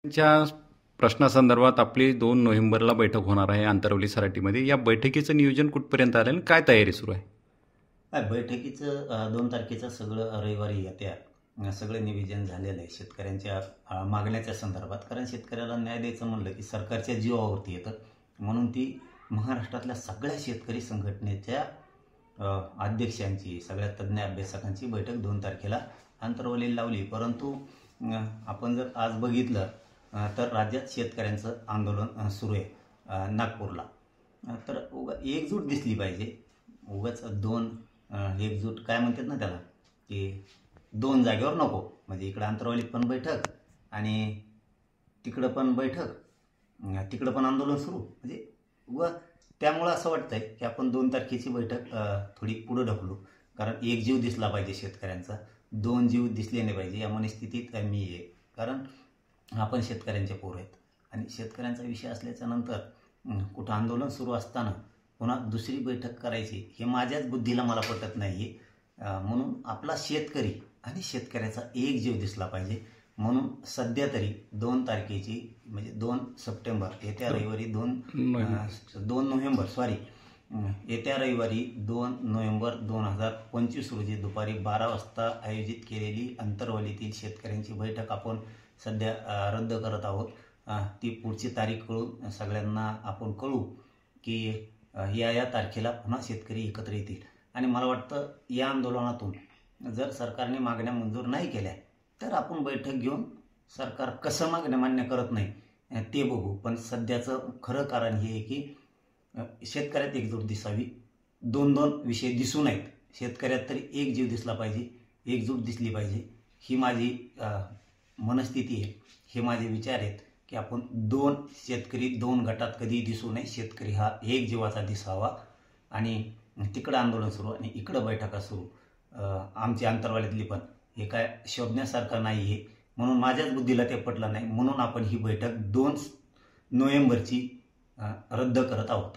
च्या प्रश्नासंदर्भात आपली 2 नोव्हेंबरला बैठक होणार आहे आंतरवली सराटीमध्ये. या बैठकीचं नियोजन कुठपर्यंत आलं आणि काय तयारी सुरू आहे? बैठकीचं 2 तारखेचं सगळं रविवारी येत्या सगळं नियोजन झालेलं आहे शेतकऱ्यांच्या मागण्याच्या संदर्भात. कारण शेतकऱ्याला न्याय द्यायचं म्हणलं की सरकारच्या जीवावरती येतं. म्हणून ती महाराष्ट्रातल्या सगळ्या शेतकरी संघटनेच्या अध्यक्षांची, सगळ्या तज्ज्ञ अभ्यासकांची बैठक 2 तारखेला आंतरवलीला लावली. परंतु आपण जर आज बघितलं तर राज्यात शेतकऱ्यांचं आंदोलन सुरू आहे नागपूरला. तर एकजूट दिसली पाहिजे. उगाच एकजूट काय म्हणतात ना त्याला, की 2 जागेवर नको. म्हणजे इकडं आंतरवलीत पण बैठक आणि तिकडं पण बैठक, तिकडं पण आंदोलन सुरू. म्हणजे त्यामुळं असं वाटतंय की आपण 2 तारखेची बैठक थोडी पुढं ढकलू. कारण एक जीव दिसला पाहिजे शेतकऱ्यांचा, 2 जीव दिसले नाही पाहिजे या मनस्थितीत मी आहे. कारण आपण शेतकऱ्यांचे पोर आहेत आणि शेतकऱ्यांचा विषय असल्याच्या नंतर कुठं आंदोलन सुरू असताना पुन्हा दुसरी बैठक करायची हे माझ्याच बुद्धीला मला पटत नाही. म्हणून आपला शेतकरी आणि शेतकऱ्याचा एक जीव दिसला पाहिजे. म्हणून सध्या तरी 2 तारखेची म्हणजे 2 सप्टेंबर येत्या रविवारी 2 नोव्हेंबर येत्या रविवारी 2 नोव्हेंबर 2025 रोजी दुपारी 12 वाजता आयोजित केलेली आंतरवलीतील शेतकऱ्यांची बैठक आपण सध्या रद्द करत आहोत. ती पुढची तारीख कळून सगळ्यांना आपण कळू की या तारखेला पुन्हा शेतकरी एकत्र येतील. आणि मला वाटतं या आंदोलनातून जर सरकारने मागण्या मंजूर नाही केल्या तर आपण बैठक घेऊन सरकार कसं मागण्या मान्य करत नाही ते बघू. पण सध्याचं खरं कारण हे आहे की शेतकऱ्यात एकजूट दिसावी. 2 विषय दिसू नयेत. शेतकऱ्यात तरी एक जीव दिसला पाहिजे, एकजूट दिसली पाहिजे. ही माझी मनस्थिती आहे, हे माझे विचार आहेत की आपण 2 शेतकरी 2 गटात कधीही दिसू नये. शेतकरी हा एक जीवाचा दिसावा आणि तिकडं आंदोलन सुरू आणि इकडं बैठका सुरू. आमची आंतरवालीतली पण हे काय शोभण्यासारखं नाही आहे. म्हणून माझ्याच बुद्धीला ते पटलं नाही. म्हणून आपण ही बैठक 2 नोव्हेंबरची रद्द करत आहोत.